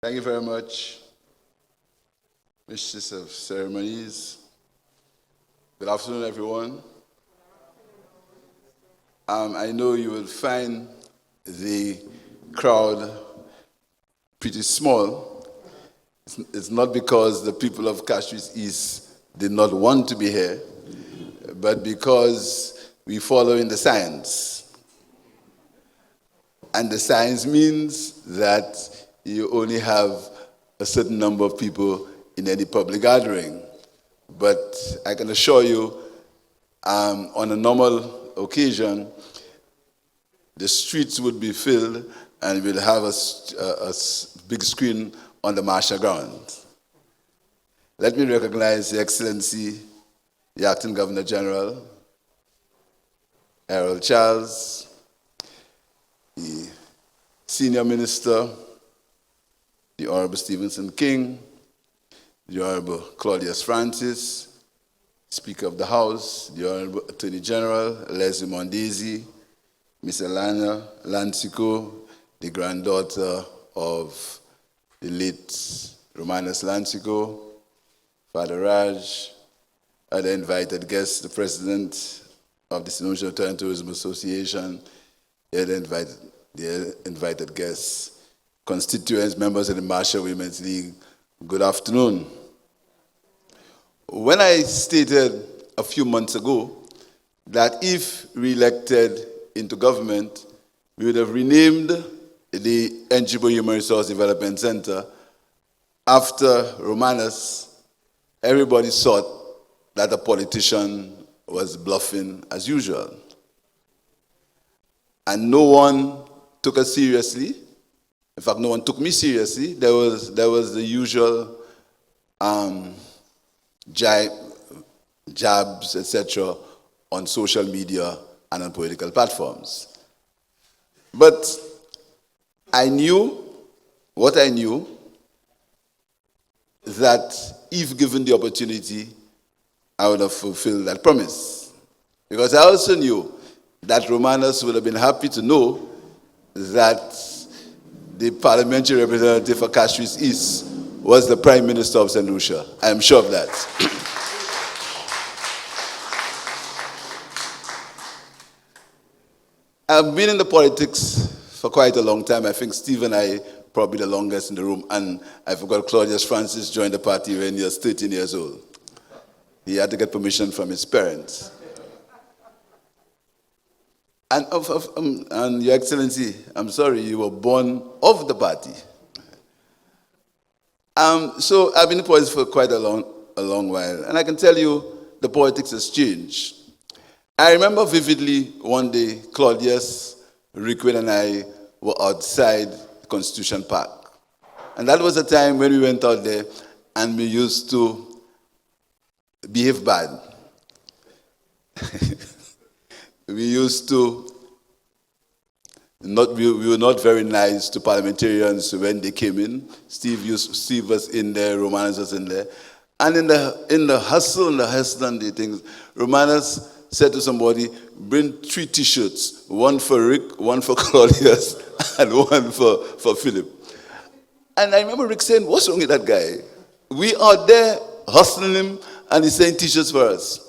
Thank you very much, Mistress of Ceremonies. Good afternoon, everyone. I know you will find the crowd pretty small. It's not because the people of Castries East did not want to be here, but because we follow in the science. And the science means that you only have a certain number of people in any public gathering. But I can assure you, on a normal occasion, the streets would be filled and we'll have a big screen on the martial ground. Let me recognize His Excellency, the Acting Governor General, Harold Charles, the Senior Minister, the Honorable Stevenson King, the Honorable Claudius Francis, Speaker of the House, the Honorable Attorney General, Leslie Mondesi, Miss Elana Lansiquot, the granddaughter of the late Romanus Lansiquot, Father Raj, other invited guests, the President of the St. Lucia Tourism and Tourism Association, the invited guests, constituents, members of the Marshall Women's League, good afternoon. When I stated a few months ago that if re-elected into government, we would have renamed the NGO Human Resource Development Center after Romanus, everybody thought that a politician was bluffing as usual. And no one took us seriously. In fact, no one took me seriously. There was the usual jabs, etc., on social media and on political platforms. But I knew that if given the opportunity, I would have fulfilled that promise. Because I also knew that Romanus would have been happy to know that the parliamentary representative for Castries East was the Prime Minister of St. Lucia. I am sure of that. I've been in the politics for quite a long time. I think Steve and I probably the longest in the room. And I forgot Claudius Francis joined the party when he was 13 years old. He had to get permission from his parents. And Your Excellency, I'm sorry, you were born of the party. So I've been in politics for quite a long while. And I can tell you, the politics has changed. I remember vividly one day, Claudius, Rickwood, and I were outside Constitution Park. And that was a time when we went out there and we used to behave bad. We were not very nice to parliamentarians when they came in. Steve was in there, Romanus was in there. And in the hustle and the things, Romanus said to somebody, bring 3 T-shirts, one for Rick, one for Claudius, and one for Philip. And I remember Rick saying, what's wrong with that guy? We are there hustling him, and he's saying T-shirts for us.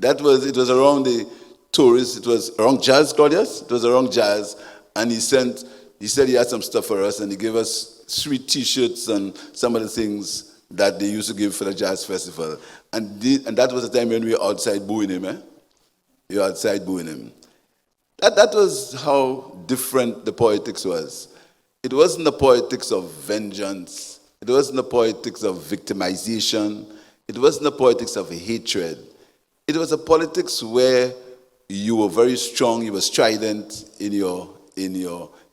It was around the tourists, it was around jazz, Claudius? It was around jazz, and he said he had some stuff for us, and he gave us 3 T-shirts and some of the things that they used to give for the jazz festival. And that was the time when we were outside booing him, We were outside booing him. That was how different the politics was. It wasn't the politics of vengeance. It wasn't the politics of victimization. It wasn't the politics of hatred. It was a politics where you were very strong, you were strident in your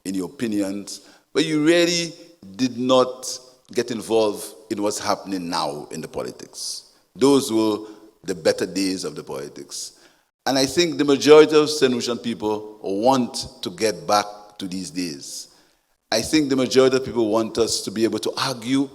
opinions, but you really did not get involved in what's happening now in the politics. Those were the better days of the politics. And I think the majority of St. Lucian people want to get back to these days. I think the majority of people want us to be able to argue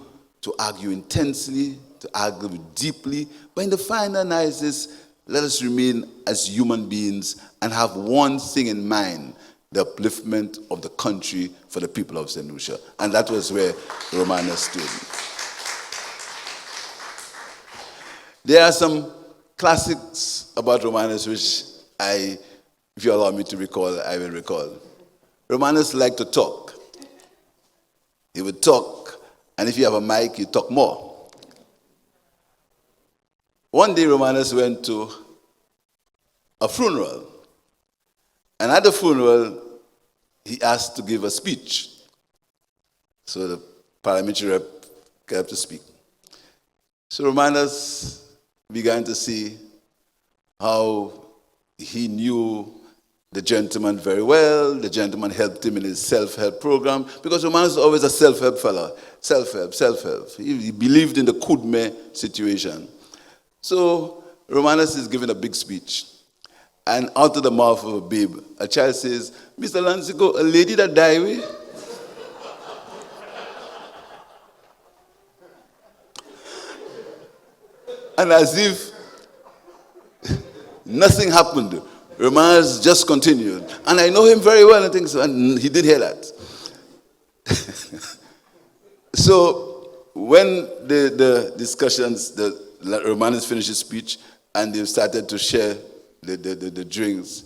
intensely, to argue deeply, but in the final analysis, let us remain as human beings and have one thing in mind, the upliftment of the country for the people of St. Lucia. And that was where Romanus stood. There are some classics about Romanus which if you allow me to recall, I will recall. Romanus liked to talk. He would talk, and if you have a mic, you talk more. One day, Romanus went to a funeral, and at the funeral, he asked to give a speech. So the parliamentary rep got up to speak. So Romanus began to see how he knew the gentleman very well. The gentleman helped him in his self-help program, because Romanus was always a self-help fellow. Self-help. He believed in the Kudme situation. So Romanus is giving a big speech. And out of the mouth of a babe, a child says, "Mr. Lansiquot, a lady that died with?" And as if nothing happened, Romanus just continued. And I know him very well, I think so, and he did hear that. So when the discussions, Romanus finished his speech, and they started to share the drinks,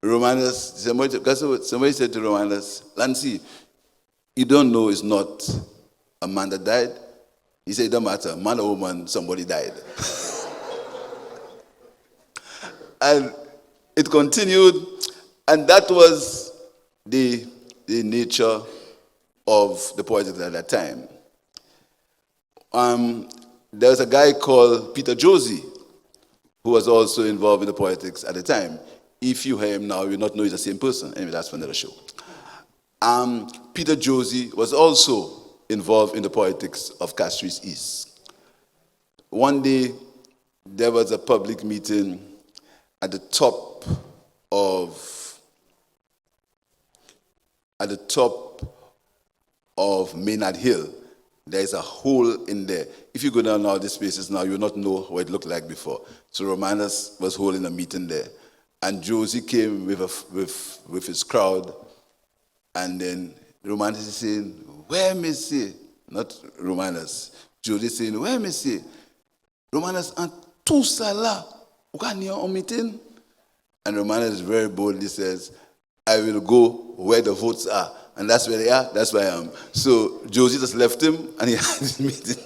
somebody said to Romanus, "Lansi, you don't know it's not a man that died?" He said, "It don't matter, man or woman, somebody died." And it continued, and that was the nature of the politics at that time. There was a guy called Peter Josie, who was also involved in the politics at the time. If you hear him now, you'll not know he's the same person. Anyway, that's for another show. Peter Josie was also involved in the politics of Castries East. One day, there was a public meeting at the top of Maynard Hill. There's a hole in there. If you go down all these spaces now, you will not know what it looked like before. So Romanus was holding a meeting there. And Josie came with his crowd. And then Romanus is saying, "Where, Monsieur?" Not Romanus. Josie saying, "Where, Monsieur?" Romanus, "And tout ça là, on meeting?" And Romanus very boldly says, "I will go where the votes are." And that's where they are, that's where I am. So Josie just left him, and he had his meeting.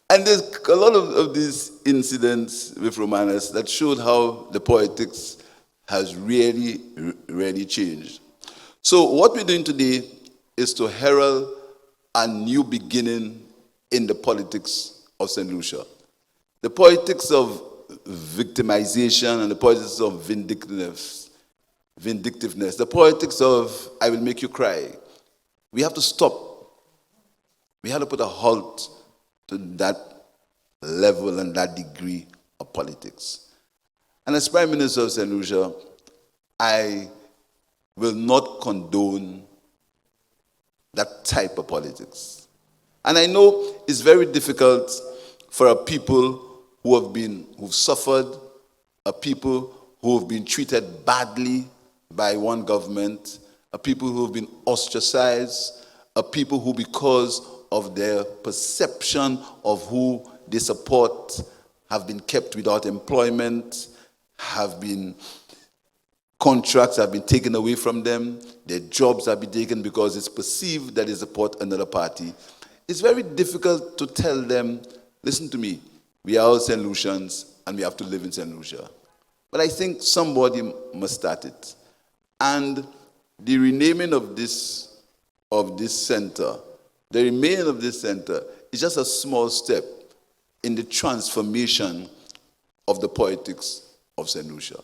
And there's a lot of these incidents with Romanus that showed how the politics has really, really changed. So what we're doing today is to herald a new beginning in the politics of St. Lucia. The politics of victimization and the politics of vindictiveness, the politics of "I will make you cry." We have to stop. We have to put a halt to that level and that degree of politics. And as Prime Minister of St. Lucia, I will not condone that type of politics. And I know it's very difficult for a people who've suffered, a people who have been treated badly by one government, a people who have been ostracized, a people who, because of their perception of who they support, have been kept without employment, contracts have been taken away from them, their jobs have been taken because it's perceived that they support another party. It's very difficult to tell them, "Listen to me, we are all St. Lucians and we have to live in St. Lucia." But I think somebody must start it. And the renaming of this center, is just a small step in the transformation of the politics of St. Lucia.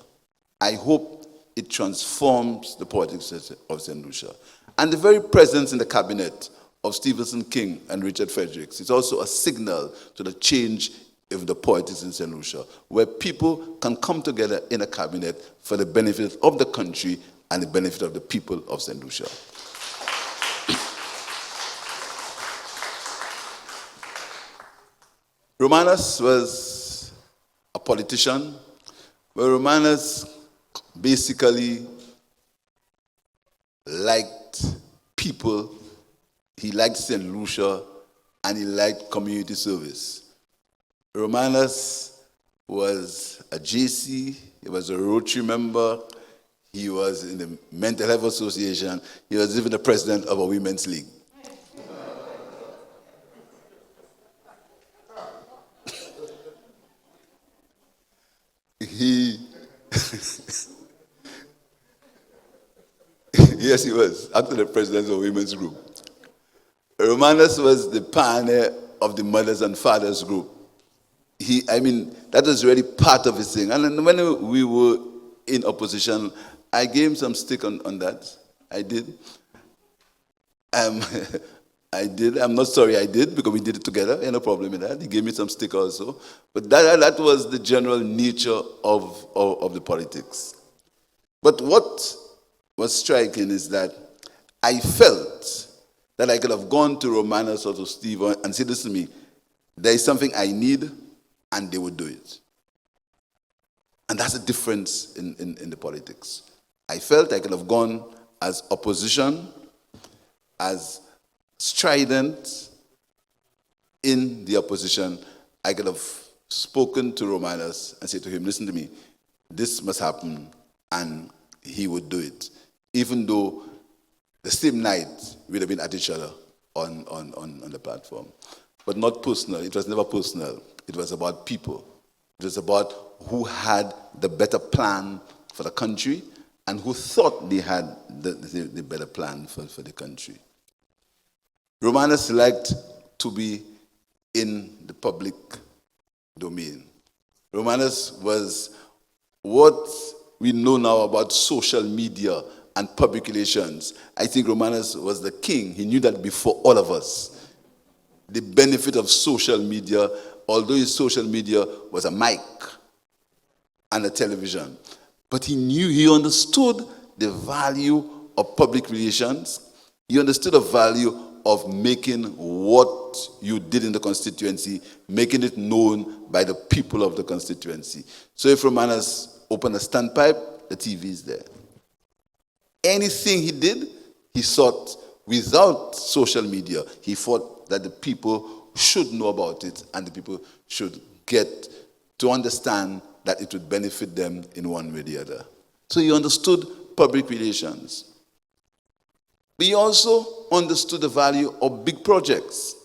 I hope it transforms the politics of St. Lucia. And the very presence in the cabinet of Stephenson King and Richard Fredericks is also a signal to the change of the politics in St. Lucia, where people can come together in a cabinet for the benefit of the country and the benefit of the people of St. Lucia. Romanus was a politician, but Romanus basically liked people, he liked St. Lucia, and he liked community service. Romanus was a JC, he was a Rotary member, he was in the Mental Health Association, he was even the president of a women's league. Yes, he was, after the president of a women's group. Romanus was the pioneer of the mothers and fathers group. That was really part of his thing. And then when we were in opposition, I gave him some stick on that. I did. I did. I'm not sorry I did, because we did it together. No problem with that. He gave me some stick also. But that was the general nature of the politics. But what was striking is that I felt that I could have gone to Romanus or to Steve and said, listen to me, there is something I need, and they would do it. And that's the difference in the politics. I felt I could have gone as opposition, as strident in the opposition. I could have spoken to Romanus and said to him, listen to me, this must happen, and he would do it. Even though the same night we'd have been at each other on the platform. But not personal. It was never personal. It was about people. It was about who had the better plan for the country and who thought they had the better plan for the country. Romanus liked to be in the public domain. Romanus was what we know now about social media and public relations. I think Romanus was the king. He knew that before all of us. The benefit of social media, although his social media was a mic and a television. But he understood the value of public relations. He understood the value of making what you did in the constituency, making it known by the people of the constituency. So if Romanus opened a standpipe, the TV is there. Anything he did, he thought, without social media, he thought that the people should know about it and the people should get to understand that it would benefit them in one way or the other. So he understood public relations. But he also understood the value of big projects.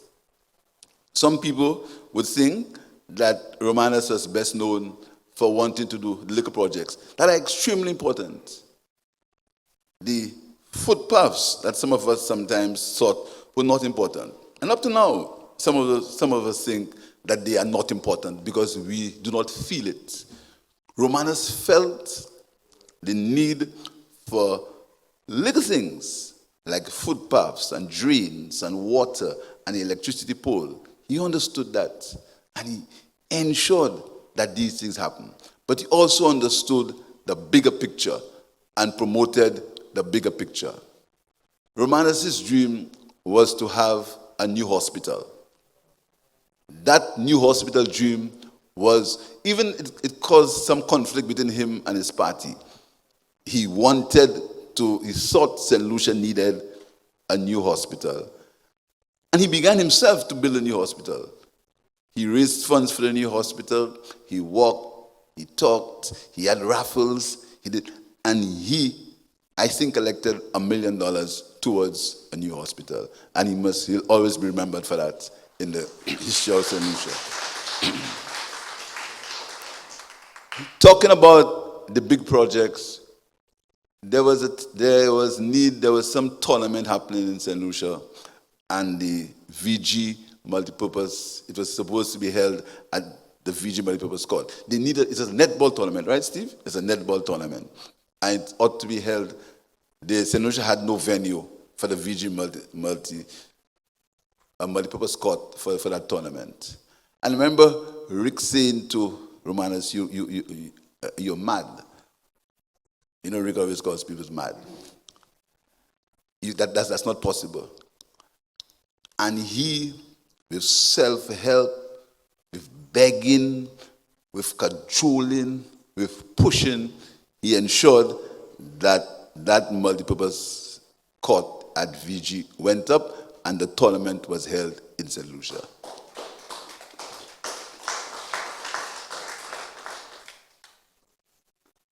Some people would think that Romanus was best known for wanting to do liquor projects that are extremely important. The footpaths that some of us sometimes thought were not important. And up to now, some of us think that they are not important because we do not feel it. Romanus felt the need for little things like footpaths and drains and water and electricity pole. He understood that and he ensured that these things happen. But he also understood the bigger picture and promoted the bigger picture. Romanus' dream was to have a new hospital. That new hospital dream was, even it caused some conflict between him and his party. He thought St. Lucia needed a new hospital. And he began himself to build a new hospital. He raised funds for the new hospital. He walked, he talked, he had raffles, and he, I think, collected $1 million towards a new hospital. And he'll always be remembered for that in the history of St. Lucia. Talking about the big projects, there was some tournament happening in St. Lucia, and the VG multipurpose, it was supposed to be held at the VG multipurpose court. It's a netball tournament, right, Steve? It's a netball tournament. And it ought to be held. The St. Lucia had no venue for the VG multipurpose court for that tournament. And remember Rick saying to Romanus, you're mad. You know, Rick always calls people mad. That's not possible. And he, with self-help, with begging, with cajoling, with pushing, he ensured that multipurpose court at VG went up, and the tournament was held in St. Lucia.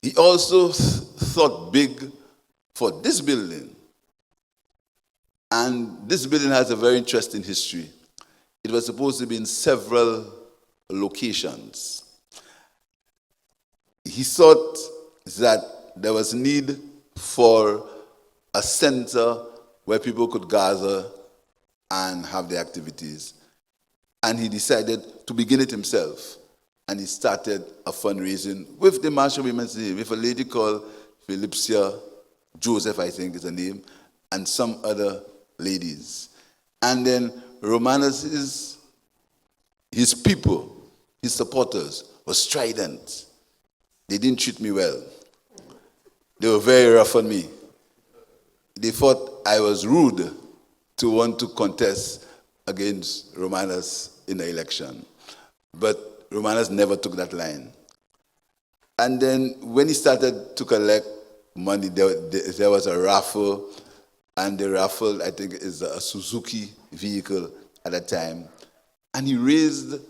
He also thought big for this building. And this building has a very interesting history. It was supposed to be in several locations. He thought that there was need for a center where people could gather and have their activities. And he decided to begin it himself. And he started a fundraising with the Marshall Women's Day, with a lady called Philipsia Joseph, I think is her name, and some other ladies. And then Romanus, his people, his supporters, were strident. They didn't treat me well. They were very rough on me. They thought I was rude to want to contest against Romanus in the election. But Romanus never took that line. And then when he started to collect money, there was a raffle, and the raffle, I think, is a Suzuki vehicle at that time. And he raised,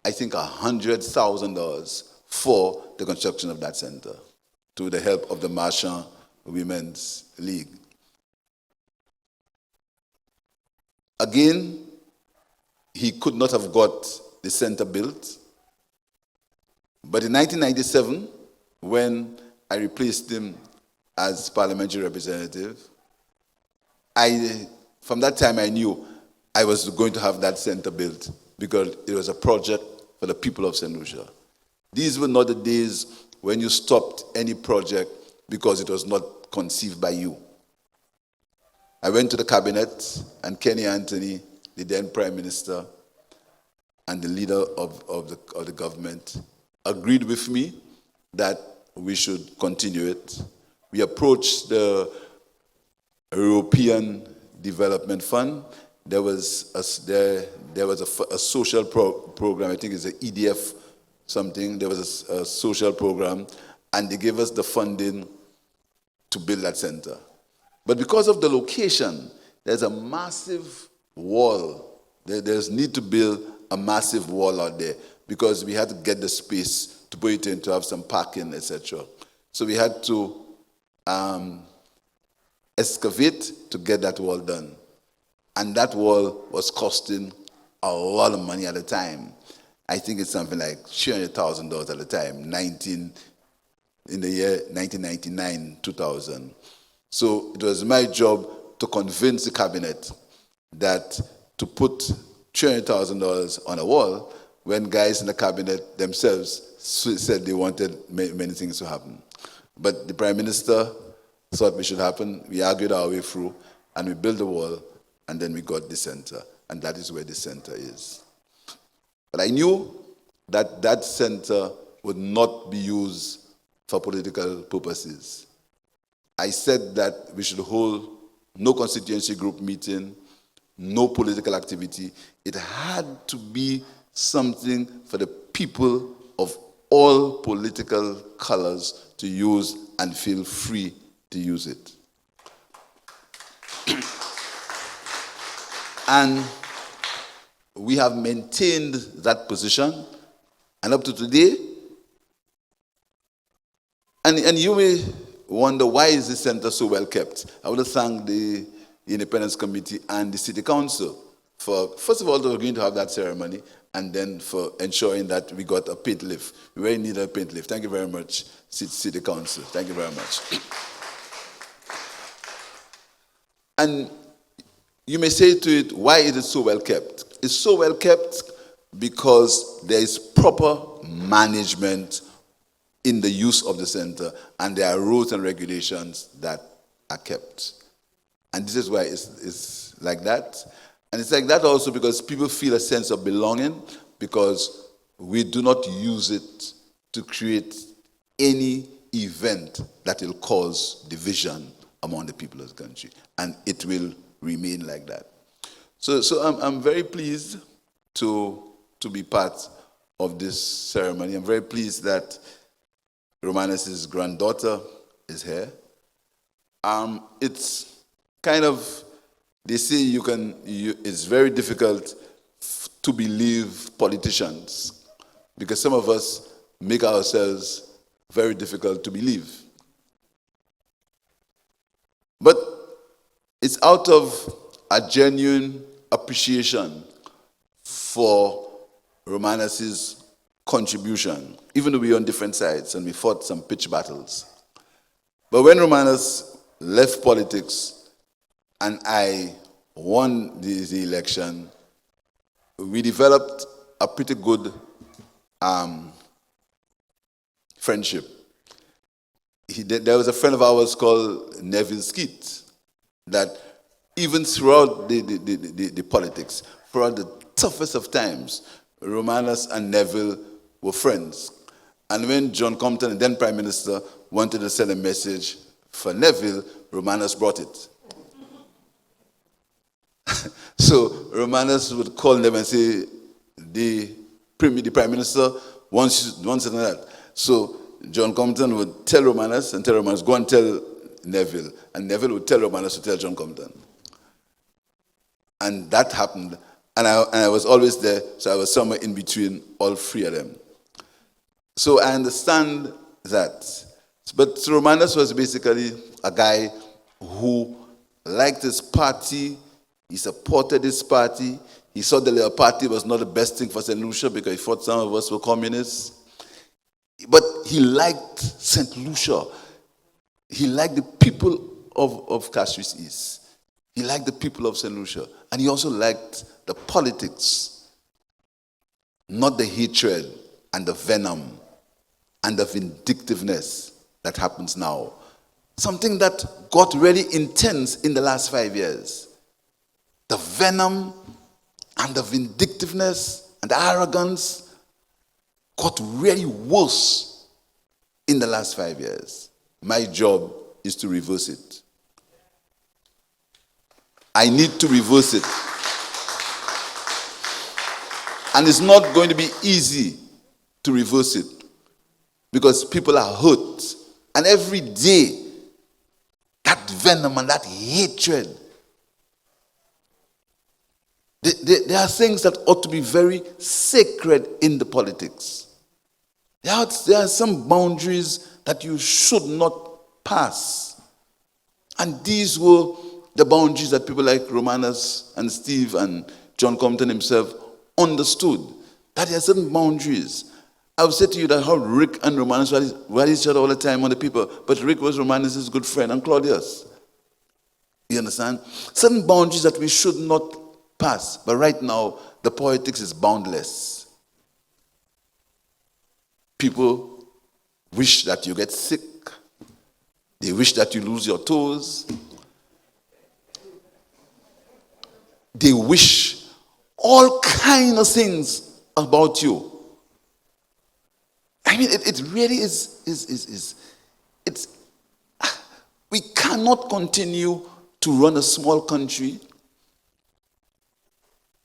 I think, $100,000 for the construction of that center, to the help of the Marshall Women's League. Again, he could not have got the center built. But in 1997, when I replaced him as parliamentary representative, from that time I knew I was going to have that center built because it was a project for the people of St. Lucia. These were not the days when you stopped any project because it was not conceived by you. I went to the cabinet, and Kenny Anthony, the then prime minister, and the leader of the government agreed with me that we should continue it. We approached the European Development Fund. There was a social program, I think it's the EDF something. There was a social program, and they gave us the funding to build that center. But because of the location, there's a massive wall. There's need to build a massive wall out there because we had to get the space to put it in, to have some parking, etc. So we had to excavate to get that wall done. And that wall was costing a lot of money at the time. I think it's something like $300,000 at the time, in the year 1999, 2000. So it was my job to convince the cabinet that to put $300,000 on a wall when guys in the cabinet themselves said they wanted many things to happen. But the prime minister thought it should happen. We argued our way through, and we built the wall, and then we got the center, and that is where the center is. But I knew that that center would not be used for political purposes. I said that we should hold no constituency group meeting, no political activity. It had to be something for the people of all political colors to use and feel free to use it. And we have maintained that position, and up to today. And you may wonder, why is this center so well kept? I want to thank the Independence Committee and the City Council for, first of all, they were going to have that ceremony, and then for ensuring that we got a paint lift. We really need a paint lift. Thank you very much, City Council. Thank you very much. And you may say to it, why is it so well kept? It's so well kept because there is proper management in the use of the center, and there are rules and regulations that are kept. And this is why it's like that. And it's like that also because people feel a sense of belonging, because we do not use it to create any event that will cause division among the people of the country. And it will remain like that. So I'm very pleased to be part of this ceremony. I'm very pleased that Romanus' granddaughter is here. It's they say it's very difficult to believe politicians because some of us make ourselves very difficult to believe. But it's out of a genuine appreciation for Romanus's contribution, even though we're on different sides and we fought some pitched battles. But when Romanus left politics and I won the election, we developed a pretty good friendship. There was a friend of ours called Neville Skeet that even throughout the politics, throughout the toughest of times, Romanus and Neville were friends. And when John Compton, the then Prime Minister, wanted to send a message for Neville, Romanus brought it. So Romanus would call Neville and say, the Prime Minister wants it and that. So John Compton would tell Romanus, go and tell Neville. And Neville would tell Romanus to tell John Compton. And that happened. And I was always there, so I was somewhere in between all three of them. So I understand that. But Romanus was basically a guy who liked his party, he supported his party, he saw the Labour Party was not the best thing for St. Lucia because he thought some of us were communists. But he liked St. Lucia. He liked the people of Castries East. He liked the people of St. Lucia. And he also liked the politics, not the hatred and the venom and the vindictiveness that happens now. Something that got really intense in the last 5 years. The venom and the vindictiveness and the arrogance got really worse in the last 5 years. My job is to reverse it. I need to reverse it. And it's not going to be easy to reverse it because people are hurt. And every day, that venom and that hatred, there are things that ought to be very sacred in the politics. There are some boundaries that you should not pass. And these were the boundaries that people like Romanus and Steve and John Compton himself understood. That there are certain boundaries. I would say to you that how Rick and Romanus were each other all the time on the people, but Rick was Romanus' good friend and Claudius. You understand? Certain boundaries that we should not pass. But right now, the politics is boundless. People wish that you get sick. They wish that you lose your toes. They wish all kinds of things about you. I mean, it really is. We cannot continue to run a small country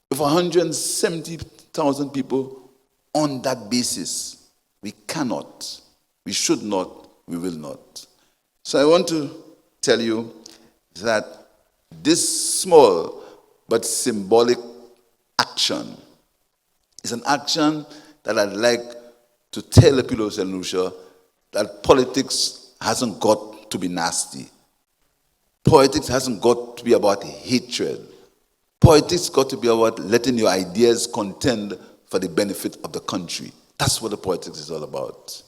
with 170,000 people on that basis. We cannot. We should not. We will not. So I want to tell you that this small but symbolic action is an action that I'd like to tell the people of St. Lucia that politics hasn't got to be nasty. Politics hasn't got to be about hatred. Politics got to be about letting your ideas contend for the benefit of the country. That's what the politics is all about.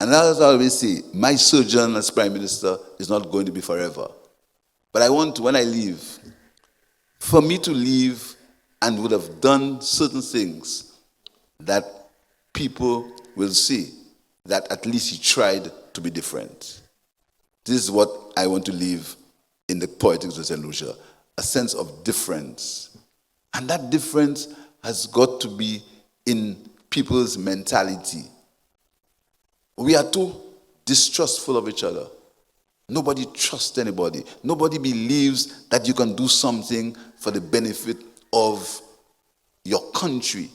And as I always say, my sojourn as Prime Minister is not going to be forever. But I want, when I leave, for me to leave and would have done certain things that people will see that at least he tried to be different. This is what I want to leave in the politics of St. Lucia, a sense of difference. And that difference has got to be in people's mentality. We are too distrustful of each other. Nobody trusts anybody. Nobody believes that you can do something for the benefit of your country.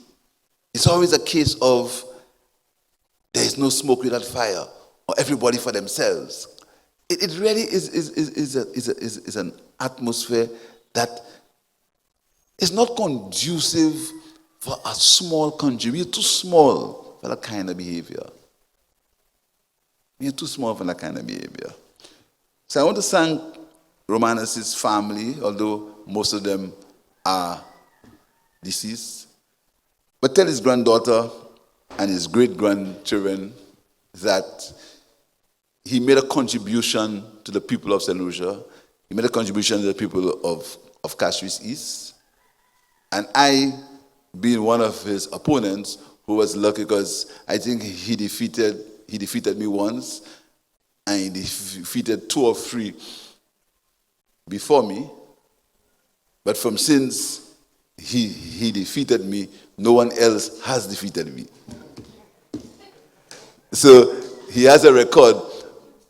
It's always a case of there is no smoke without fire, or everybody for themselves. It really is an atmosphere that is not conducive for a small country. We're too small for that kind of behavior. We're too small for that kind of behavior. So I want to thank Romanus' family, although most of them are deceased. But tell his granddaughter and his great-grandchildren that he made a contribution to the people of St. Lucia. He made a contribution to the people of Castries East. And I, being one of his opponents, who was lucky because I think he defeated me once, and he defeated 2 or 3 before me. But from since he defeated me, no one else has defeated me. So he has a record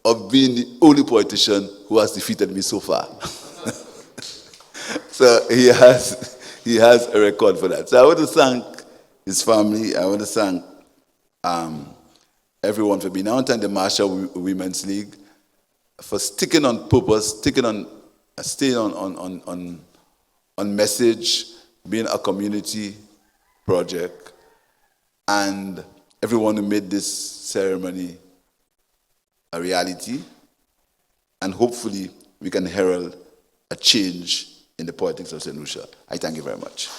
of being the only politician who has defeated me so far. So he has a record for that. So I want to thank his family. I want to thank everyone for being. I want to thank the Marshall Women's League for sticking on purpose, staying on message, being a community project, and everyone who made this ceremony a reality, and hopefully we can herald a change in the politics of St. Lucia. I thank you very much.